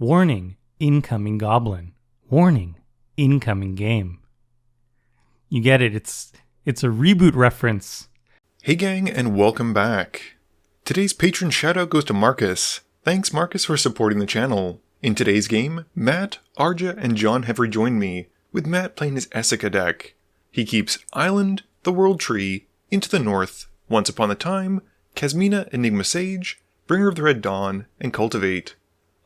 Warning, incoming goblin. Warning, incoming game. You get it, it's a reboot reference. Hey gang, and welcome back. Today's patron shoutout goes to Marcus. Thanks Marcus for supporting the channel. In today's game, Matt, Arja, and John have rejoined me, with Matt playing his Esika deck. He keeps Island, the World Tree, Into the North, Once Upon a Time, Kasmina, Enigma Sage, Bringer of the Red Dawn, and Cultivate.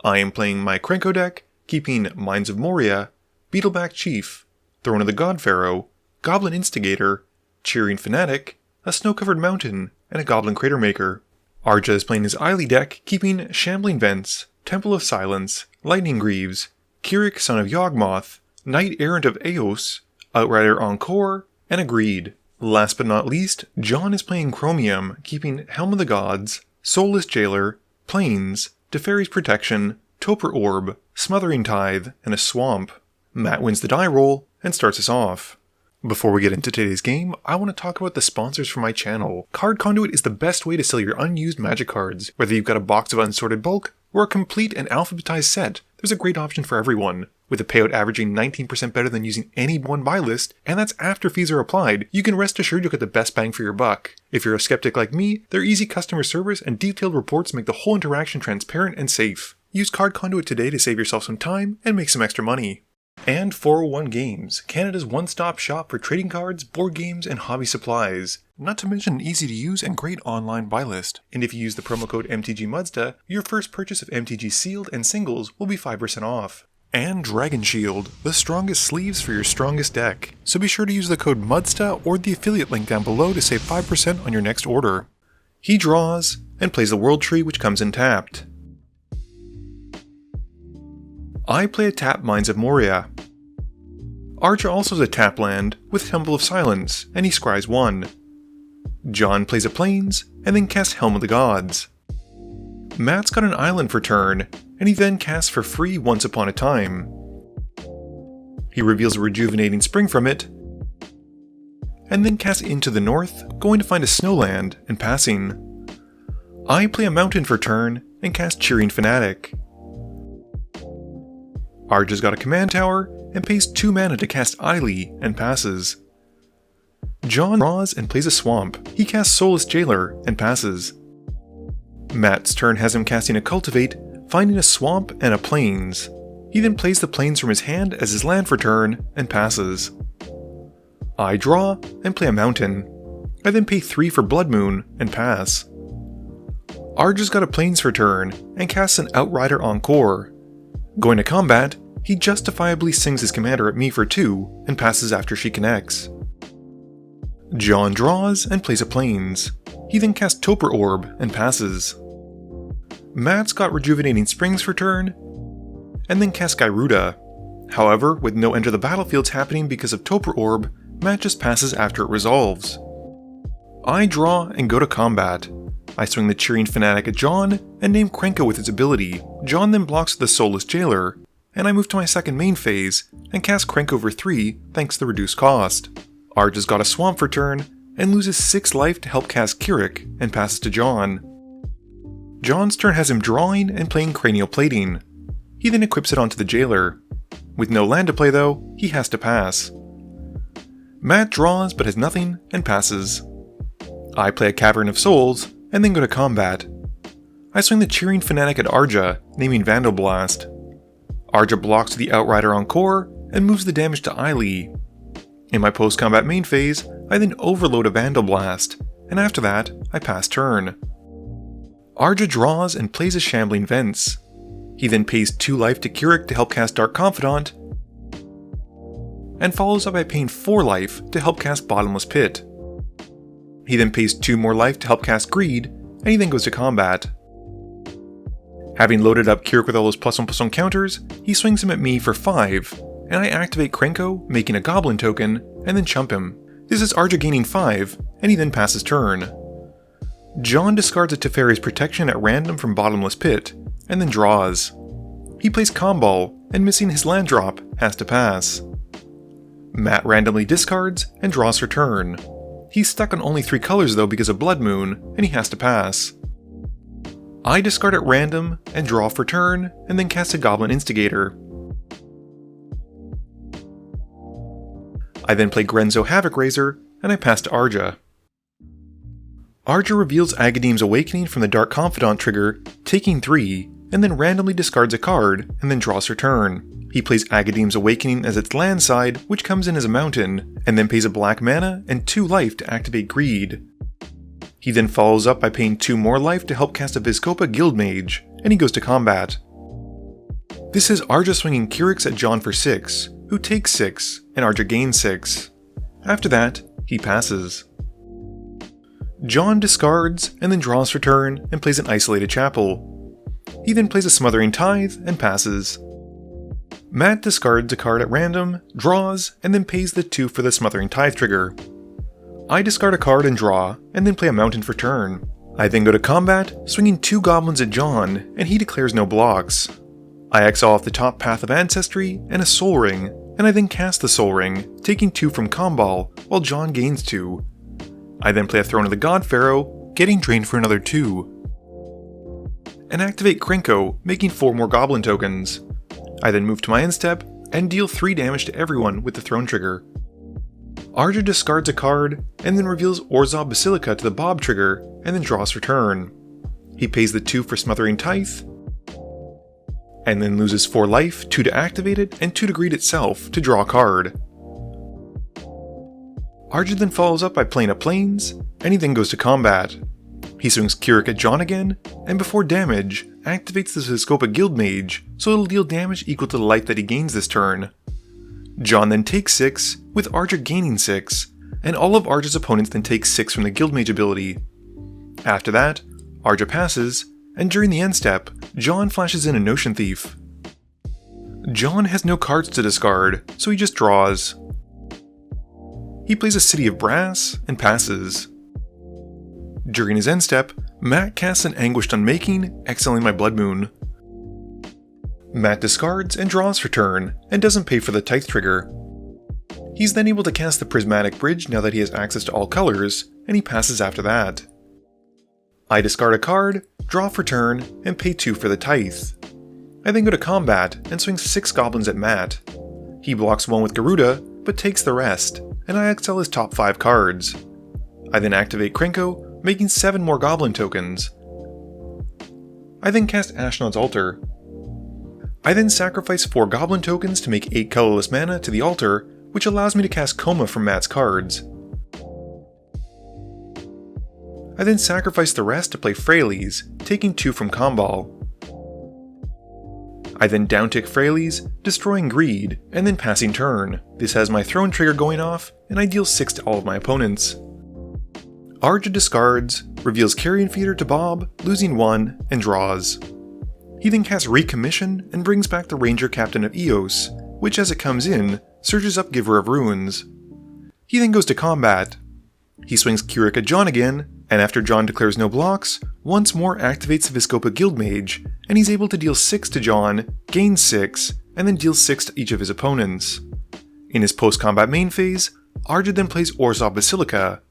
I am playing my Krenko deck, keeping Mines of Moria, Beetleback Chief, Throne of the God Pharaoh, Goblin Instigator, Cheering Fanatic, a Snow-Covered Mountain, and a Goblin Crater Maker. Arja is playing his Ayli deck, keeping Shambling Vents, Temple of Silence, Lightning Greaves, Kirik, Son of Yawgmoth, Knight Errant of Eos, Outrider Encore, and Agreed. Last but not least, John is playing Chromium, keeping Helm of the Gods, Soulless Jailer, Plains, Teferi's Protection, Toper Orb, Smothering Tithe, and a Swamp. Matt wins the die roll and starts us off. Before we get into today's game, I want to talk about the sponsors for my channel. Card Conduit is the best way to sell your unused Magic cards. Whether you've got a box of unsorted bulk, or a complete and alphabetized set, there's a great option for everyone. With a payout averaging 19% better than using any one buy list, and that's after fees are applied, you can rest assured you'll get the best bang for your buck. If you're a skeptic like me, their easy customer service and detailed reports make the whole interaction transparent and safe. Use Card Conduit today to save yourself some time and make some extra money. And 401 Games, Canada's one-stop shop for trading cards, board games, and hobby supplies. Not to mention an easy-to-use and great online buy list. And if you use the promo code MTGMUDSTA, your first purchase of MTG sealed and singles will be 5% off. And Dragon Shield, the strongest sleeves for your strongest deck. So be sure to use the code MUDSTA or the affiliate link down below to save 5% on your next order. He draws, and plays the World Tree, which comes in tapped. I play a tap Mines of Moria. Arja also has a tap land with Temple of Silence, and he scries 1. John plays a Plains, and then casts Helm of the Gods. Matt's got an island for turn, and he then casts for free Once Upon a Time. He reveals a Rejuvenating Spring from it, and then casts Into the North, going to find a snowland, and passing. I play a mountain for turn, and cast Cheering Fanatic. Arja's got a command tower, and pays 2 mana to cast Ayli, and passes. John draws and plays a swamp. He casts Soulless Jailer, and passes. Matt's turn has him casting a Cultivate, finding a swamp and a Plains. He then plays the Plains from his hand as his land for turn, and passes. I draw, and play a mountain. I then pay 3 for Blood Moon, and pass. Arja's got a Plains for turn, and casts an Outrider Encore. Going to combat, he justifiably sings his commander at me for 2, and passes after she connects. John draws, and plays a Plains. He then casts Toper Orb, and passes. Matt's got Rejuvenating Springs for turn, and then casts Gyruda. However, with no Enter the Battlefields happening because of Toper Orb, Matt just passes after it resolves. I draw and go to combat. I swing the Cheering Fanatic at John, and name Krenko with its ability. John then blocks the Soulless Jailer, and I move to my second main phase, and cast Krenko for 3 thanks to the reduced cost. Arja's got a Swamp for turn, and loses 6 life to help cast Kirik, and passes to John. John's turn has him drawing and playing Cranial Plating. He then equips it onto the Jailer. With no land to play though, he has to pass. Matt draws but has nothing, and passes. I play a Cavern of Souls, and then go to combat. I swing the Cheering Fanatic at Arja, naming Vandal Blast. Arja blocks the Outrider Encore, and moves the damage to Ayli. In my post-combat main phase, I then overload a Vandal Blast, and after that, I pass turn. Arja draws and plays a Shambling Vents. He then pays 2 life to Kirik to help cast Dark Confidant, and follows up by paying 4 life to help cast Bottomless Pit. He then pays 2 more life to help cast Greed, and he then goes to combat. Having loaded up Kirik with all those +1/+1 counters, he swings him at me for 5, and I activate Krenko, making a Goblin token, and then chump him. This is Arja gaining 5, and he then passes turn. John discards a Teferi's Protection at random from Bottomless Pit, and then draws. He plays Comball, and missing his land drop, has to pass. Matt randomly discards, and draws for turn. He's stuck on only 3 colors though because of Blood Moon, and he has to pass. I discard at random and draw for turn, and then cast a Goblin Instigator. I then play Grenzo Havoc Raiser, and I pass to Arja. Arja reveals Agadeem's Awakening from the Dark Confidant trigger, taking 3, and then randomly discards a card, and then draws her turn. He plays Agadeem's Awakening as its land side, which comes in as a mountain, and then pays a black mana and 2 life to activate Greed. He then follows up by paying 2 more life to help cast a Vizkopa Guildmage, and he goes to combat. This is Arja swinging Kyrix at John for 6, who takes 6, and Arja gains 6. After that, he passes. John discards, and then draws for turn, and plays an Isolated Chapel. He then plays a Smothering Tithe, and passes. Matt discards a card at random, draws, and then pays the 2 for the Smothering Tithe trigger. I discard a card and draw, and then play a Mountain for turn. I then go to combat, swinging 2 goblins at John, and he declares no blocks. I exile off the top Path of Ancestry and a Soul Ring, and I then cast the Soul Ring, taking 2 from Combal, while John gains 2. I then play a Throne of the God Pharaoh, getting drained for another 2. And activate Krenko, making 4 more Goblin tokens. I then move to my end step, and deal 3 damage to everyone with the Throne trigger. Arja discards a card, and then reveals Orzhov Basilica to the Bob trigger, and then draws for turn. He pays the 2 for Smothering Tithe, and then loses 4 life, 2 to activate it, and 2 to greed itself to draw a card. Arja then follows up by playing a Plains, and he then goes to combat. He swings Kyrix at John again, and before damage, activates the Vizkopa Guildmage, so it'll deal damage equal to the life that he gains this turn. John then takes 6, with Arja gaining 6, and all of Arja's opponents then take 6 from the Guildmage ability. After that, Arja passes, and during the end step, John flashes in a Notion Thief. John has no cards to discard, so he just draws. He plays a City of Brass, and passes. During his end step, Matt casts an Anguished Unmaking, exiling my Blood Moon. Matt discards and draws for turn, and doesn't pay for the Tithe trigger. He's then able to cast the Prismatic Bridge now that he has access to all colors, and he passes after that. I discard a card, draw for turn, and pay 2 for the Tithe. I then go to combat, and swing 6 goblins at Matt. He blocks 1 with Garuda, but takes the rest, and I exile his top 5 cards. I then activate Krenko, making 7 more goblin tokens. I then cast Ashnod's Altar. I then sacrifice 4 goblin tokens to make 8 colorless mana to the altar, which allows me to cast Coma from Matt's cards. I then sacrifice the rest to play Freyalise, taking 2 from Combal. I then downtick Freyalise, destroying Greed, and then passing turn. This has my Throne trigger going off, and I deal 6 to all of my opponents. Arja discards, reveals Carrion Feeder to Bob, losing 1, and draws. He then casts Recommission and brings back the Ranger Captain of Eos, which as it comes in, surges up Giver of Runes. He then goes to combat. He swings Kyrix at John again, and after John declares no blocks, once more activates the Vizkopa Guildmage, and he's able to deal 6 to John, gain 6, and then deal 6 to each of his opponents. In his post-combat main phase, Arja then plays Orzhov Basilica,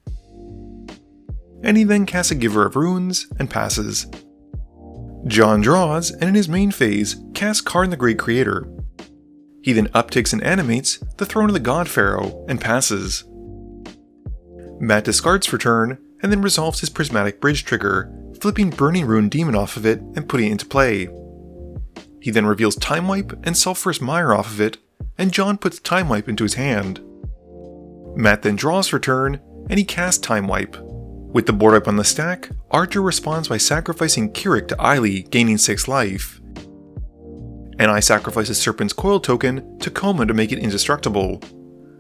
and he then casts a Giver of Runes and passes. John draws, and in his main phase, casts Karn the Great Creator. He then upticks and animates the Throne of the God Pharaoh and passes. Matt discards for turn, and then resolves his Prismatic Bridge trigger, flipping Burning Rune Demon off of it and putting it into play. He then reveals Time Wipe and Sulphurous Mire off of it, and John puts Time Wipe into his hand. Matt then draws for turn, and he casts Time Wipe. With the board wipe on the stack, Arja responds by sacrificing Kyrix to Ayli, gaining 6 life. And I sacrifice a Serpent's Coil token to Coma to make it indestructible.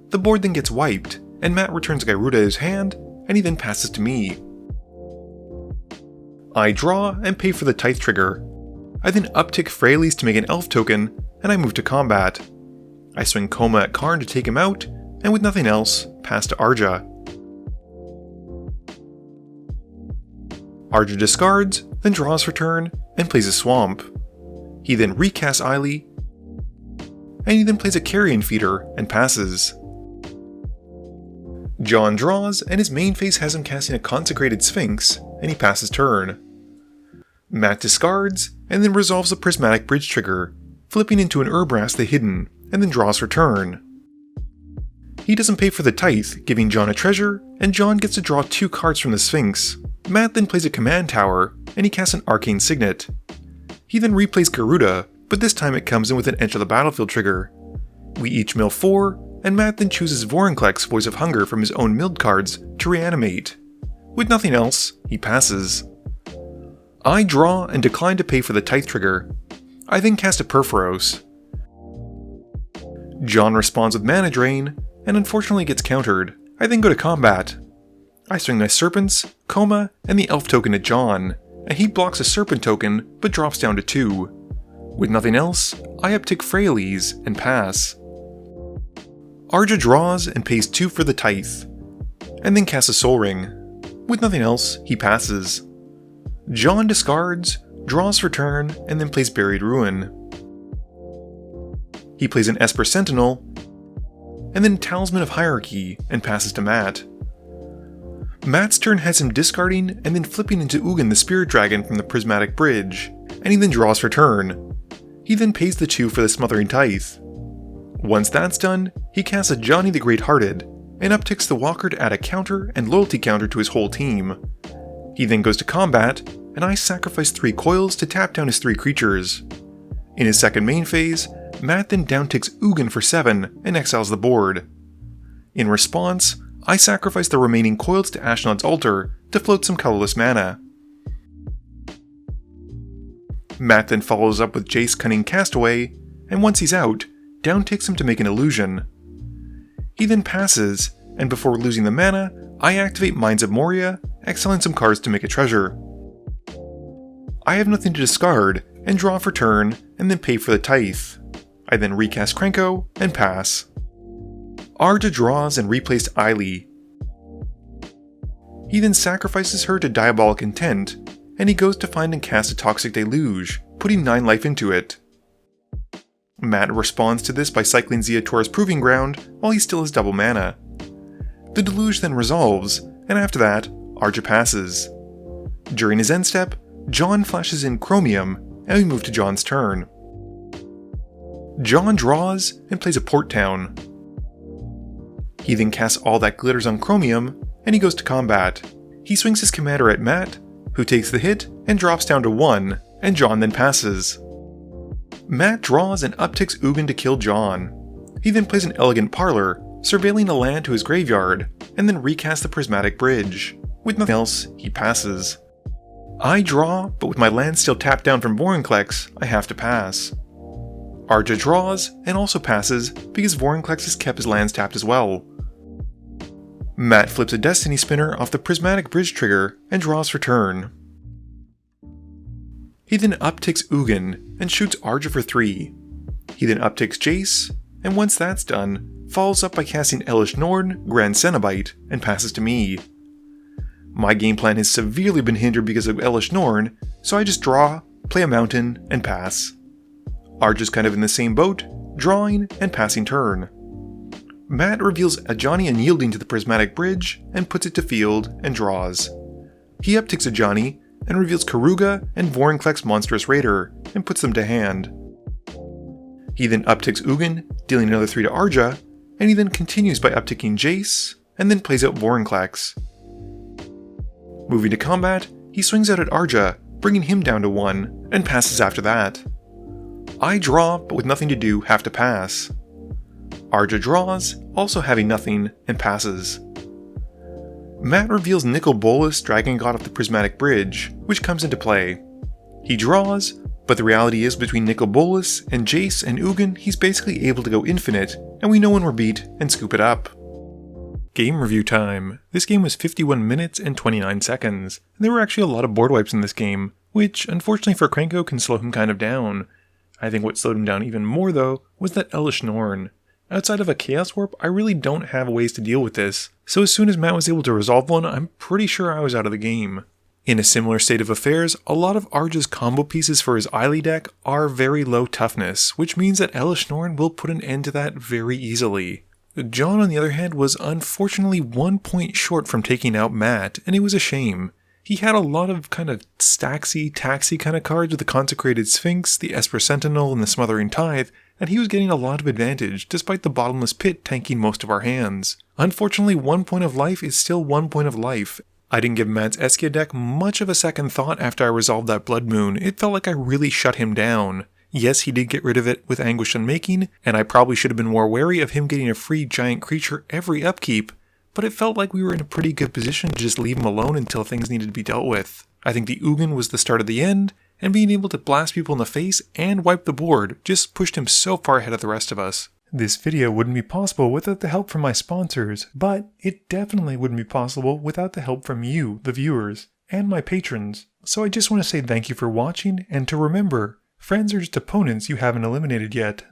The board then gets wiped, and Matt returns Garuda to his hand, and he then passes to me. I draw and pay for the Tithe trigger. I then uptick Freyalise to make an Elf token, and I move to combat. I swing Coma at Karn to take him out, and with nothing else, pass to Arja. Arja discards, then draws for turn, and plays a Swamp. He then recasts Ayli, and he then plays a Carrion Feeder and passes. John draws, and his main phase has him casting a Consecrated Sphinx, and he passes turn. Matt discards, and then resolves the prismatic bridge trigger, flipping into an Urbras the Hidden, and then draws for turn. He doesn't pay for the tithe, giving John a treasure, and John gets to draw 2 cards from the Sphinx. Matt then plays a command tower, and he casts an Arcane Signet. He then replays Garuda, but this time it comes in with an Enter the Battlefield trigger. We each mill 4, and Matt then chooses Vorinclex Voice of Hunger from his own milled cards to reanimate. With nothing else, he passes. I draw and decline to pay for the tithe trigger. I then cast a Perforos. John responds with Mana Drain, and unfortunately gets countered. I then go to combat. I swing my Serpents, Coma, and the Elf token at John, and he blocks a Serpent token but drops down to 2. With nothing else, I uptick Freyalise and pass. Arja draws and pays 2 for the tithe, and then casts a Soul Ring. With nothing else, he passes. John discards, draws for turn, and then plays Buried Ruin. He plays an Esper Sentinel, and then Talisman of Hierarchy, and passes to Matt. Matt's turn has him discarding and then flipping into Ugin the Spirit Dragon from the Prismatic Bridge, and he then draws for turn. He then pays the 2 for the Smothering Tithe. Once that's done, he casts a Johnny the Great-Hearted, and upticks the Walker to add a counter and loyalty counter to his whole team. He then goes to combat, and I sacrifice 3 coils to tap down his 3 creatures. In his second main phase, Matt then downticks Ugin for 7 and exiles the board. In response, I sacrifice the remaining coils to Ashnod's altar to float some colorless mana. Matt then follows up with Jace Cunning Castaway, and once he's out, downticks him to make an illusion. He then passes, and before losing the mana, I activate Minds of Moria, exiling some cards to make a treasure. I have nothing to discard, and draw for turn, and then pay for the tithe. I then recast Krenko, and pass. Arja draws and replays Ayli. He then sacrifices her to Diabolic Intent, and he goes to find and cast a Toxic Deluge, putting 9 life into it. Matt responds to this by cycling Ziatora's Proving Ground while he still has double mana. The Deluge then resolves, and after that, Arja passes. During his end step, John flashes in Chromium, and we move to John's turn. John draws and plays a Port Town. He then casts All That Glitters on Chromium, and he goes to combat. He swings his commander at Matt, who takes the hit and drops down to 1, and John then passes. Matt draws and upticks Ugin to kill John. He then plays an Elegant Parlor, surveilling a land to his graveyard, and then recasts the Prismatic Bridge. With nothing else, he passes. I draw, but with my land still tapped down from Vorinclex, I have to pass. Arja draws, and also passes, because Vorinclex has kept his lands tapped as well. Matt flips a Destiny Spinner off the Prismatic Bridge trigger, and draws for turn. He then upticks Ugin, and shoots Arja for 3. He then upticks Jace, and once that's done, follows up by casting Elish Norn, Grand Cenobite, and passes to me. My game plan has severely been hindered because of Elish Norn, so I just draw, play a mountain, and pass. Arja's kind of in the same boat, drawing and passing turn. Matt reveals a Johnny unyielding to the Prismatic Bridge and puts it to field and draws. He upticks a Johnny and reveals Karuga and Vorinclex Monstrous Raider and puts them to hand. He then upticks Ugin, dealing another 3 to Arja, and he then continues by upticking Jace and then plays out Vorinclex. Moving to combat, he swings out at Arja, bringing him down to 1, and passes after that. I draw, but with nothing to do, have to pass. Arja draws, also having nothing, and passes. Matt reveals Nicol Bolas, Dragon God of the Prismatic Bridge, which comes into play. He draws, but the reality is between Nicol Bolas and Jace and Ugin, he's basically able to go infinite, and we know when we're beat and scoop it up. Game review time. This game was 51 minutes and 29 seconds. There were actually a lot of board wipes in this game, which unfortunately for Krenko can slow him kind of down. I think what slowed him down even more though was that Elish Norn. Outside of a Chaos Warp, I really don't have ways to deal with this, so as soon as Matt was able to resolve one, I'm pretty sure I was out of the game. In a similar state of affairs, a lot of Arja's combo pieces for his Ayli deck are very low toughness, which means that Elish Norn will put an end to that very easily. John, on the other hand, was unfortunately 1 point short from taking out Matt, and it was a shame. He had a lot of kind of staxy, taxy kind of cards with the Consecrated Sphinx, the Esper Sentinel, and the Smothering Tithe, and he was getting a lot of advantage, despite the Bottomless Pit tanking most of our hands. Unfortunately, 1 point of life is still 1 point of life. I didn't give Matt's Esika deck much of a second thought after I resolved that Blood Moon. It felt like I really shut him down. Yes, he did get rid of it with Anguish Unmaking, and I probably should have been more wary of him getting a free giant creature every upkeep, but it felt like we were in a pretty good position to just leave him alone until things needed to be dealt with. I think the Ugin was the start of the end, and being able to blast people in the face and wipe the board just pushed him so far ahead of the rest of us. This video wouldn't be possible without the help from my sponsors, but it definitely wouldn't be possible without the help from you, the viewers, and my patrons. So I just want to say thank you for watching, and to remember, friends are just opponents you haven't eliminated yet.